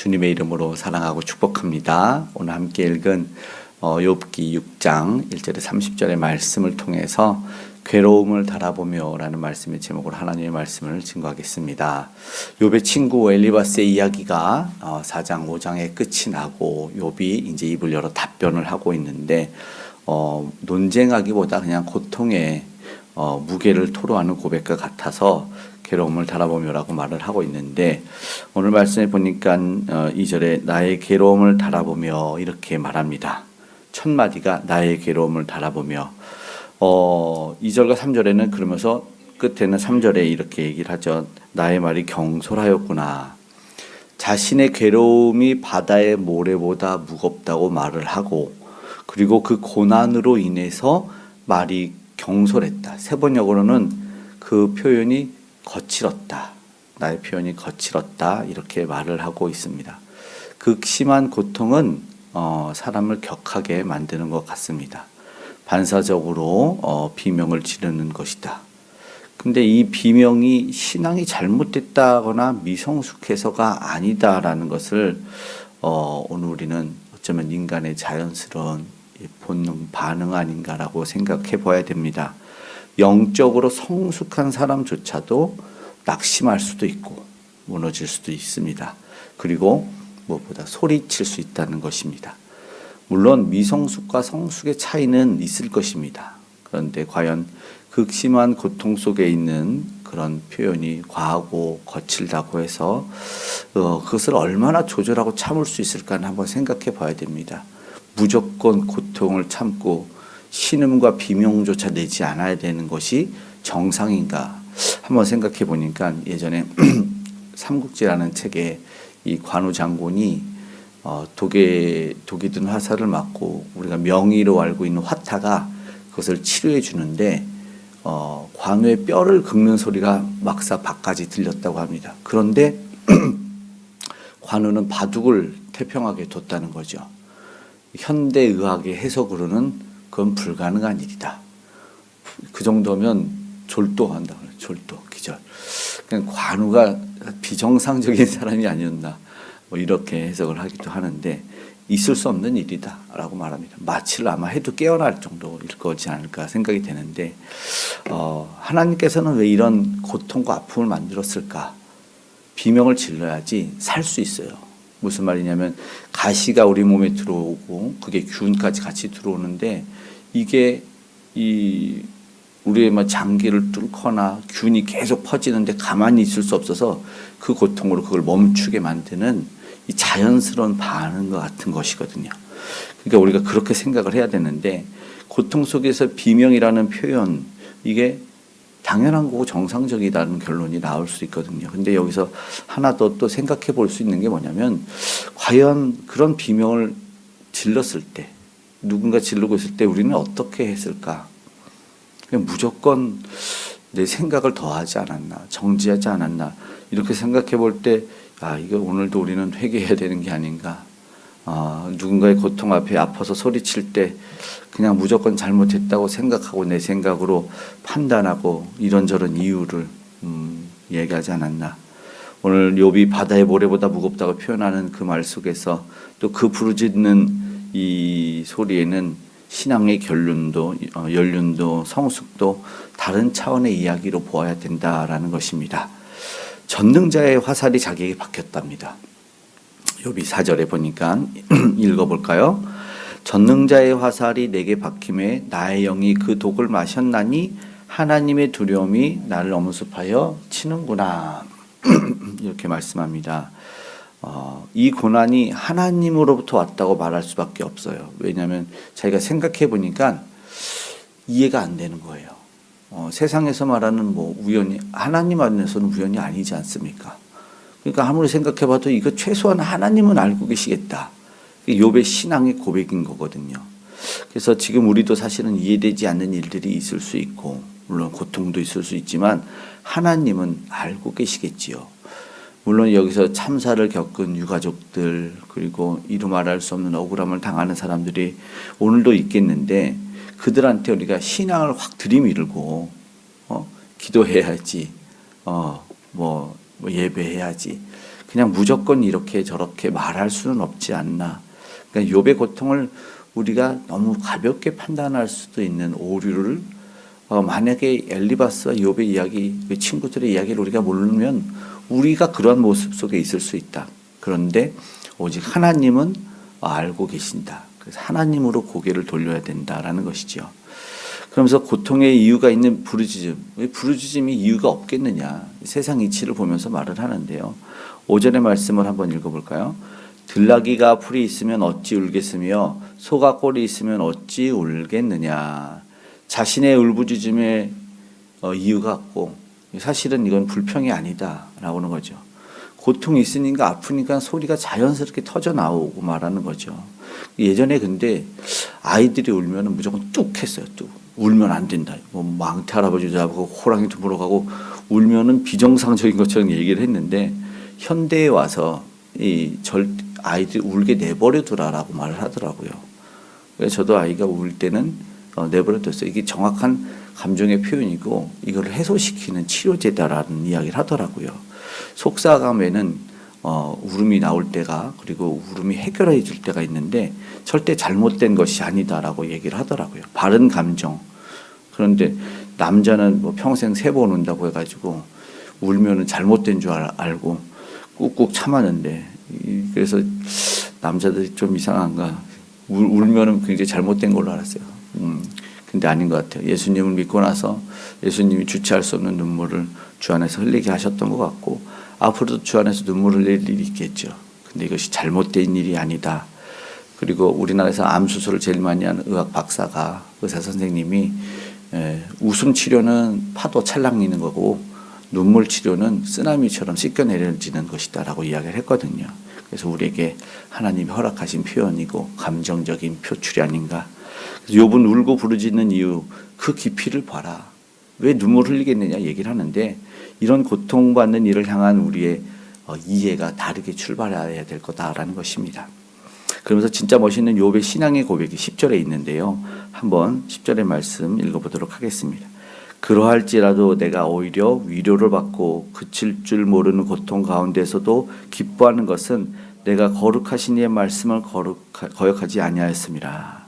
주님의 이름으로 사랑하고 축복합니다. 오늘 함께 읽은 욥기 6장 1절에 30절의 말씀을 통해서 괴로움을 달아보며 라는 말씀의 제목으로 하나님의 말씀을 증거하겠습니다. 욥의 친구 엘리바스의 이야기가 4장 5장에 끝이 나고 욥이 이제 입을 열어 답변을 하고 있는데 논쟁하기보다 그냥 고통의 무게를 토로하는 고백과 같아서 괴로움을 달아보며라고 말을 하고 있는데, 오늘 말씀에 보니까 2절에 나의 괴로움을 달아보며 이렇게 말합니다. 첫 마디가 나의 괴로움을 달아보며, 2절과 3절에는 그러면서 끝에는 3절에 이렇게 얘기를 하죠. 나의 말이 경솔하였구나. 자신의 괴로움이 바다의 모래보다 무겁다고 말을 하고, 그리고 그 고난으로 인해서 말이 경솔했다. 세번역으로는 그 표현이 거칠었다. 나의 표현이 거칠었다. 이렇게 말을 하고 있습니다. 극심한 고통은 사람을 격하게 만드는 것 같습니다. 반사적으로 비명을 지르는 것이다. 근데 이 비명이 신앙이 잘못됐다거나 미성숙해서가 아니다라는 것을 오늘 우리는 어쩌면 인간의 자연스러운 본능, 반응 아닌가라고 생각해 봐야 됩니다. 영적으로 성숙한 사람조차도 낙심할 수도 있고 무너질 수도 있습니다. 그리고 무엇보다 소리칠 수 있다는 것입니다. 물론 미성숙과 성숙의 차이는 있을 것입니다. 그런데 과연 극심한 고통 속에 있는 그런 표현이 과하고 거칠다고 해서 그것을 얼마나 조절하고 참을 수 있을까는 한번 생각해 봐야 됩니다. 무조건 고통을 참고 신음과 비명조차 내지 않아야 되는 것이 정상인가 한번 생각해 보니까, 예전에 삼국지라는 책에 이 관우 장군이 독에 든 화살을 맞고 우리가 명의로 알고 있는 화타가 그것을 치료해 주는데 관우의 뼈를 긁는 소리가 막사 밖까지 들렸다고 합니다. 그런데 관우는 바둑을 태평하게 뒀다는 거죠. 현대의학의 해석으로는 그건 불가능한 일이다. 그 정도면 졸도한다. 졸도, 기절. 그냥 관우가 비정상적인 사람이 아니었나, 이렇게 해석을 하기도 하는데, 있을 수 없는 일이다 라고 말합니다. 마취를 아마 해도 깨어날 정도일 거지 않을까 생각이 되는데, 하나님께서는 왜 이런 고통과 아픔을 만들었을까? 비명을 질러야지 살 수 있어요. 무슨 말이냐면, 가시가 우리 몸에 들어오고 그게 균까지 같이 들어오는데, 이게 우리의 장기를 뚫거나 균이 계속 퍼지는데 가만히 있을 수 없어서 그 고통으로 그걸 멈추게 만드는 이 자연스러운 반응과 같은 것이거든요. 그러니까 우리가 그렇게 생각을 해야 되는데, 고통 속에서 비명이라는 표현, 이게 당연한 거고 정상적이라는 결론이 나올 수 있거든요. 근데 여기서 하나 더 또 생각해 볼 수 있는 게 뭐냐면, 과연 그런 비명을 질렀을 때, 누군가 지르고 있을 때 우리는 어떻게 했을까? 그냥 무조건 내 생각을 더하지 않았나, 정지하지 않았나, 이렇게 생각해 볼 때, 이거 오늘도 우리는 회개해야 되는 게 아닌가. 누군가의 고통 앞에 아파서 소리칠 때 그냥 무조건 잘못했다고 생각하고 내 생각으로 판단하고 이런저런 이유를 얘기하지 않았나. 오늘 욥이 바다의 모래보다 무겁다고 표현하는 그 말 속에서 또 그 부르짖는 이 소리에는 신앙의 연륜도 성숙도 다른 차원의 이야기로 보아야 된다라는 것입니다. 전능자의 화살이 자기에게 박혔답니다. 욥이 4절에 보니까 읽어볼까요? 전능자의 화살이 내게 박힘에 나의 영이 그 독을 마셨나니 하나님의 두려움이 나를 엄습하여 치는구나. 이렇게 말씀합니다. 이 고난이 하나님으로부터 왔다고 말할 수밖에 없어요. 왜냐하면 자기가 생각해 보니까 이해가 안 되는 거예요. 세상에서 말하는 우연이, 하나님 안에서는 우연이 아니지 않습니까? 그러니까 아무리 생각해 봐도 이거 최소한 하나님은 알고 계시겠다. 욥의 신앙의 고백인 거거든요. 그래서 지금 우리도 사실은 이해되지 않는 일들이 있을 수 있고, 물론 고통도 있을 수 있지만 하나님은 알고 계시겠지요. 물론 여기서 참사를 겪은 유가족들, 그리고 이루 말할 수 없는 억울함을 당하는 사람들이 오늘도 있겠는데, 그들한테 우리가 신앙을 확 들이밀고 기도해야지, 예배해야지, 그냥 무조건 이렇게 저렇게 말할 수는 없지 않나. 그러니까 욥의 고통을 우리가 너무 가볍게 판단할 수도 있는 오류를 만약에 엘리바스와 욥의 이야기, 그 친구들의 이야기를 우리가 모르면 우리가 그러한 모습 속에 있을 수 있다. 그런데 오직 하나님은 알고 계신다. 그래서 하나님으로 고개를 돌려야 된다라는 것이죠. 그러면서 고통의 이유가 있는 부르짖음. 부르짖음이 이유가 없겠느냐. 세상 이치를 보면서 말을 하는데요. 5절의 말씀을 한번 읽어볼까요? 들나귀가 풀이 있으면 어찌 울겠으며 소가 꼴이 있으면 어찌 울겠느냐. 자신의 울부짖음의 이유가 없고 사실은 이건 불평이 아니다라고 하는 거죠. 고통이 있으니까 아프니까 소리가 자연스럽게 터져 나오고 말하는 거죠. 예전에 근데 아이들이 울면 무조건 뚝 했어요. 뚝. 울면 안 된다. 뭐 망태 할아버지 잡고 호랑이도 물어가고 울면은 비정상적인 것처럼 얘기를 했는데 현대에 와서 아이들이 울게 내버려 두라라고 말을 하더라고요. 그래서 저도 아이가 울 때는 내버려 뒀어요. 이게 정확한 감정의 표현이고 이걸 해소시키는 치료제다라는 이야기를 하더라고요. 속사감에는 울음이 나올 때가 그리고 울음이 해결해 줄 때가 있는데 절대 잘못된 것이 아니다라고 얘기를 하더라고요. 바른 감정. 그런데 남자는 뭐 평생 3번 운다고 해가지고 울면은 잘못된 줄 알고 꾹꾹 참았는데 그래서 남자들이 좀 이상한가 울면은 굉장히 잘못된 걸로 알았어요. 근데 아닌 것 같아요. 예수님을 믿고 나서 예수님이 주체할 수 없는 눈물을 주 안에서 흘리게 하셨던 것 같고 앞으로도 주 안에서 눈물을 흘릴 일이 있겠죠. 근데 이것이 잘못된 일이 아니다. 그리고 우리나라에서 암 수술을 제일 많이 하는 의학 박사가 의사 선생님이 웃음 치료는 파도 찰랑이는 거고 눈물 치료는 쓰나미처럼 씻겨내려지는 것이다라고 이야기를 했거든요. 그래서 우리에게 하나님이 허락하신 표현이고 감정적인 표출이 아닌가. 욥은 울고 부르짖는 이유 그 깊이를 봐라. 왜 눈물 흘리겠느냐 얘기를 하는데 이런 고통받는 이를 향한 우리의 이해가 다르게 출발해야 될 거다라는 것입니다. 그러면서 진짜 멋있는 욥의 신앙의 고백이 10절에 있는데요. 한번 10절의 말씀 읽어보도록 하겠습니다. 그러할지라도 내가 오히려 위로를 받고 그칠 줄 모르는 고통 가운데서도 기뻐하는 것은 내가 거룩하신 이의 말씀을 거역하지 아니하였습니다.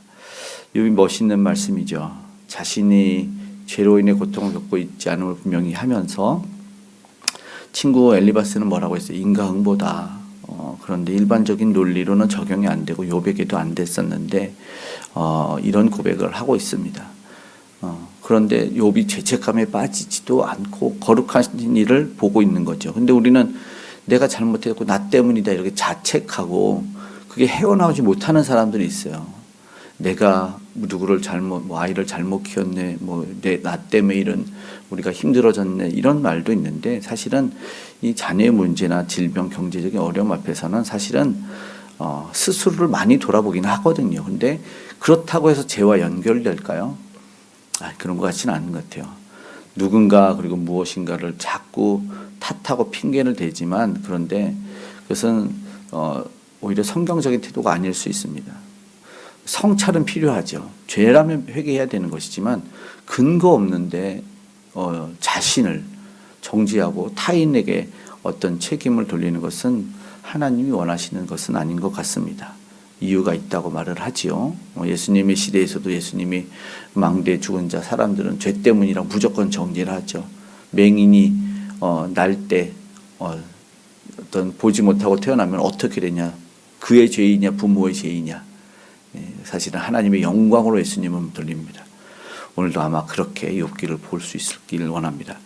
욥이 멋있는 말씀이죠. 자신이 죄로 인해 고통을 겪고 있지 않음을 분명히 하면서 친구 엘리바스는 뭐라고 했어요? 인과응보다. 그런데 일반적인 논리로는 적용이 안 되고 욥에게도 안 됐었는데 이런 고백을 하고 있습니다. 그런데 욥이 죄책감에 빠지지도 않고 거룩하신 일을 보고 있는 거죠. 근데 우리는 내가 잘못했고 나 때문이다 이렇게 자책하고 그게 헤어나오지 못하는 사람들이 있어요. 내가 누구를 아이를 잘못 키웠네, 나 때문에 이런 우리가 힘들어졌네 이런 말도 있는데 사실은 이 자녀의 문제나 질병, 경제적인 어려움 앞에서는 사실은 스스로를 많이 돌아보긴 하거든요. 근데 그렇다고 해서 죄와 연결될까요? 그런 것 같지는 않은 것 같아요. 누군가 그리고 무엇인가를 자꾸 탓하고 핑계를 대지만 그런데 그것은 오히려 성경적인 태도가 아닐 수 있습니다. 성찰은 필요하죠. 죄라면 회개해야 되는 것이지만 근거 없는데 자신을 정지하고 타인에게 어떤 책임을 돌리는 것은 하나님이 원하시는 것은 아닌 것 같습니다. 이유가 있다고 말을 하지요. 예수님의 시대에서도 예수님이 망대에 죽은 자 사람들은 죄 때문이라 무조건 정죄를 하죠. 맹인이 날 때 어떤 보지 못하고 태어나면 어떻게 되냐? 그의 죄이냐 부모의 죄이냐? 사실은 하나님의 영광으로 예수님은 돌립니다. 오늘도 아마 그렇게 욥기를 볼 수 있기를 원합니다.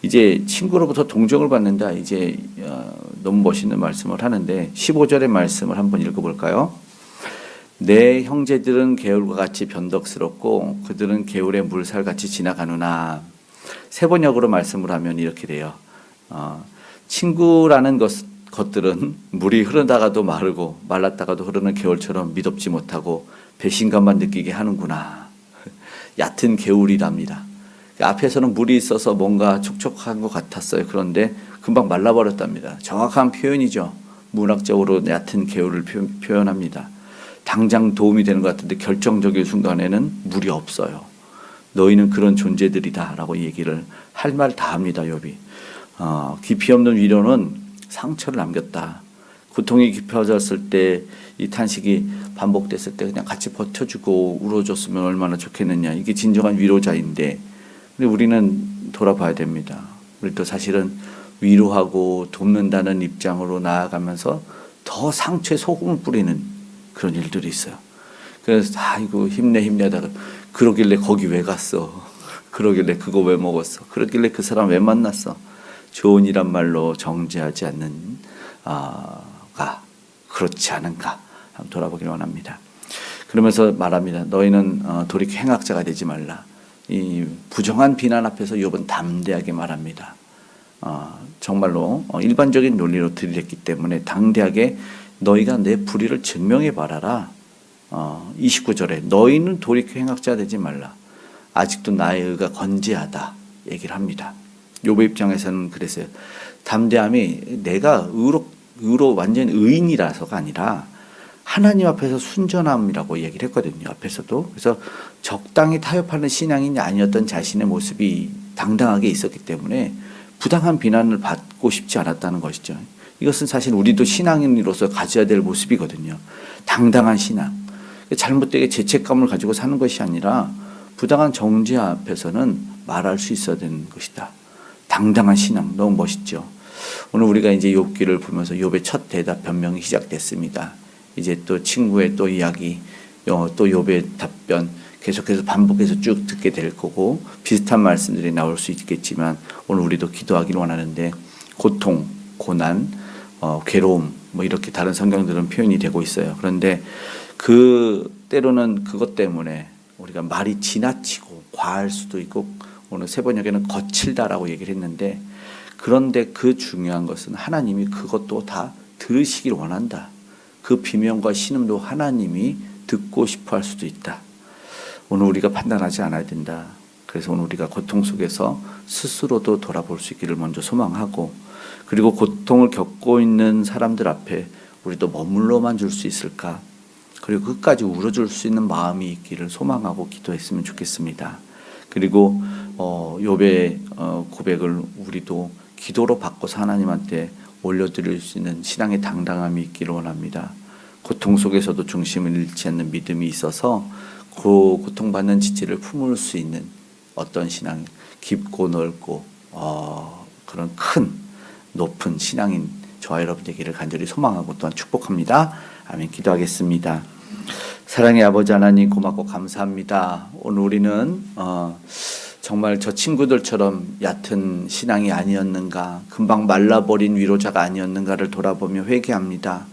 이제 친구로부터 동정을 받는다. 이제 너무 멋있는 말씀을 하는데 15절의 말씀을 한번 읽어볼까요? 내 형제들은 개울과 같이 변덕스럽고 그들은 개울의 물살같이 지나가누나. 세번역으로 말씀을 하면 이렇게 돼요. 친구라는 것들은 물이 흐르다가도 마르고 말랐다가도 흐르는 개울처럼 미덥지 못하고 배신감만 느끼게 하는구나. 얕은 개울이랍니다. 앞에서는 물이 있어서 뭔가 촉촉한 것 같았어요. 그런데 금방 말라버렸답니다. 정확한 표현이죠. 문학적으로 얕은 개울을 표현합니다. 당장 도움이 되는 것 같은데 결정적인 순간에는 물이 없어요. 너희는 그런 존재들이다 라고 얘기를 할 말 다 합니다. 욥이. 깊이 없는 위로는 상처를 남겼다. 고통이 깊어졌을 때 이 탄식이 반복됐을 때 그냥 같이 버텨주고 울어줬으면 얼마나 좋겠느냐. 이게 진정한 위로자인데, 근데 우리는 돌아봐야 됩니다. 우리도 사실은 위로하고 돕는다는 입장으로 나아가면서 더 상처에 소금을 뿌리는 그런 일들이 있어요. 그래서 아이고 힘내 하다가 그러길래 거기 왜 갔어? 그러길래 그거 왜 먹었어? 그러길래 그 사람 왜 만났어? 조언이란 말로 정죄하지 않는 가 그렇지 않은가 한번 돌아보길 원합니다. 그러면서 말합니다. 너희는 돌이켜 행악자가 되지 말라. 이 부정한 비난 앞에서 욥은 담대하게 말합니다. 정말로 일반적인 논리로 들이댔기 때문에 당대하게 너희가 내 불의를 증명해 봐라라. 29절에 너희는 돌이켜 행악자 되지 말라. 아직도 나의 의가 건재하다 얘기를 합니다. 욥의 입장에서는 그랬어요. 담대함이 내가 의로 완전 의인이라서가 아니라 하나님 앞에서 순전함이라고 얘기를 했거든요. 앞에서도. 그래서 적당히 타협하는 신앙인이 아니었던 자신의 모습이 당당하게 있었기 때문에 부당한 비난을 받고 싶지 않았다는 것이죠. 이것은 사실 우리도 신앙인으로서 가져야 될 모습이거든요. 당당한 신앙. 잘못되게 죄책감을 가지고 사는 것이 아니라 부당한 정죄 앞에서는 말할 수 있어야 되는 것이다. 당당한 신앙. 너무 멋있죠. 오늘 우리가 이제 욥기를 보면서 욥의 첫 대답 변명이 시작됐습니다. 이제 또 친구의 또 이야기, 또 욥의 답변 계속해서 반복해서 쭉 듣게 될 거고 비슷한 말씀들이 나올 수 있겠지만 오늘 우리도 기도하기를 원하는데 고통, 고난, 괴로움 뭐 이렇게 다른 성경들은 표현이 되고 있어요. 그런데 그 때로는 그것 때문에 우리가 말이 지나치고 과할 수도 있고 오늘 세 번역에는 거칠다라고 얘기를 했는데 그런데 그 중요한 것은 하나님이 그것도 다 들으시길 원한다. 그 비명과 신음도 하나님이 듣고 싶어 할 수도 있다. 오늘 우리가 판단하지 않아야 된다. 그래서 오늘 우리가 고통 속에서 스스로도 돌아볼 수 있기를 먼저 소망하고 그리고 고통을 겪고 있는 사람들 앞에 우리도 머물러만 줄 수 있을까? 그리고 끝까지 울어줄 수 있는 마음이 있기를 소망하고 기도했으면 좋겠습니다. 그리고 욥의 고백을 우리도 기도로 바꿔서 하나님한테 올려드릴 수 있는 신앙의 당당함이 있기를 원합니다. 고통 속에서도 중심을 잃지 않는 믿음이 있어서 그 고통받는 지체를 품을 수 있는 어떤 신앙, 깊고 넓고 그런 큰 높은 신앙인 저와 여러분 되기를 간절히 소망하고 또한 축복합니다. 아멘. 기도하겠습니다. 사랑의 아버지 하나님 고맙고 감사합니다. 오늘 우리는 정말 저 친구들처럼 얕은 신앙이 아니었는가, 금방 말라버린 위로자가 아니었는가를 돌아보며 회개합니다.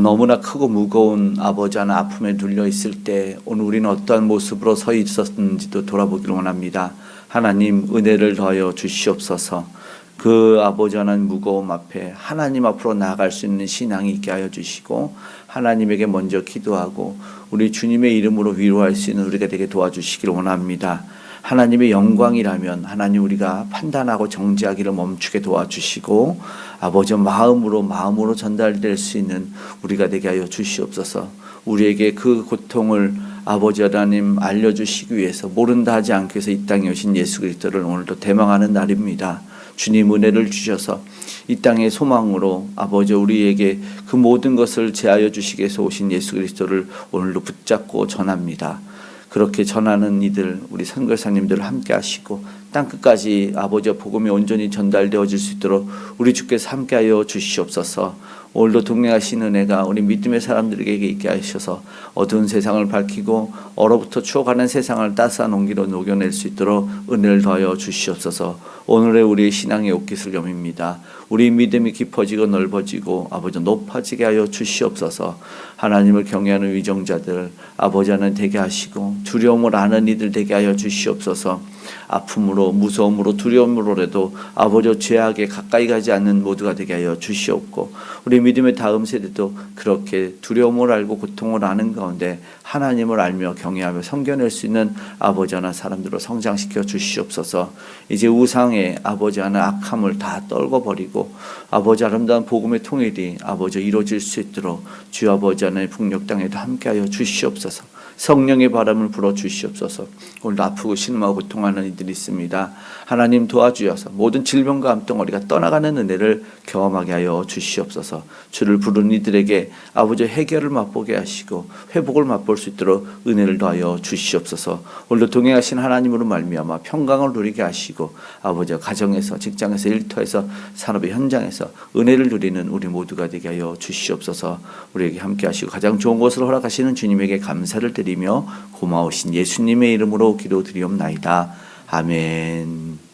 너무나 크고 무거운 아버지 하나 아픔에 눌려 있을 때 오늘 우리는 어떠한 모습으로 서 있었는지도 돌아보기를 원합니다. 하나님 은혜를 더하여 주시옵소서. 그 아버지 하나님 무거움 앞에 하나님 앞으로 나아갈 수 있는 신앙이 있게 하여 주시고 하나님에게 먼저 기도하고 우리 주님의 이름으로 위로할 수 있는 우리가 되게 도와주시기를 원합니다. 하나님의 영광이라면 하나님 우리가 판단하고 정죄하기를 멈추게 도와주시고 아버지 마음으로 전달될 수 있는 우리가 되게 하여 주시옵소서. 우리에게 그 고통을 아버지 하나님 알려주시기 위해서 모른다 하지 않기 위해서 이 땅에 오신 예수 그리스도를 오늘도 대망하는 날입니다. 주님 은혜를 주셔서 이 땅의 소망으로 아버지 우리에게 그 모든 것을 제하여 주시기 위해서 오신 예수 그리스도를 오늘도 붙잡고 전합니다. 그렇게 전하는 이들 우리 선교사님들 함께 하시고 땅끝까지 아버지의 복음이 온전히 전달되어질 수 있도록 우리 주께서 함께하여 주시옵소서. 오늘도 동행하신 은혜가 우리 믿음의 사람들에게 있게 하셔서 어두운 세상을 밝히고 얼어붙어 추워가는 세상을 따스한 온기로 녹여낼 수 있도록 은혜를 더하여 주시옵소서. 오늘의 우리의 신앙의 옷깃을 여밉니다. 우리 믿음이 깊어지고 넓어지고 아버지 높아지게 하여 주시옵소서. 하나님을 경외하는 위정자들 아버지 하나님 되게 하시고 두려움을 아는 이들 되게 하여 주시옵소서. 아픔으로 무서움으로 두려움으로라도 아버지 죄악에 가까이 가지 않는 모두가 되게 하여 주시옵고 우리 믿음의 다음 세대도 그렇게 두려움을 알고 고통을 아는 가운데 하나님을 알며 경외하며 섬겨낼 수 있는 아버지 하나 사람들로 성장시켜 주시옵소서. 이제 우상의 아버지 하나 악함을 다 떨궈버리고 하시고 아버지 아름다운 복음의 통일이 아버지 이루어질 수 있도록 주 아버지 하나의 북녘 땅에도 함께하여 주시옵소서. 성령의 바람을 불어 주시옵소서. 오늘 아프고 신음하고 고통하는 이들이 있습니다. 하나님 도와주셔서 모든 질병과 암덩어리가 떠나가는 은혜를 경험하게 하여 주시옵소서. 주를 부르는 이들에게 아버지 해결을 맛보게 하시고 회복을 맛볼 수 있도록 은혜를 더하여 주시옵소서. 오늘도 동행하신 하나님으로 말미암아 평강을 누리게 하시고 아버지 가정에서 직장에서 일터에서 산업의 현장에서 은혜를 누리는 우리 모두가 되게 하여 주시옵소서. 우리에게 함께 하시고 가장 좋은 것을 허락하시는 주님에게 감사를 드리며 고마우신 예수님의 이름으로 기도드리옵나이다. 아멘.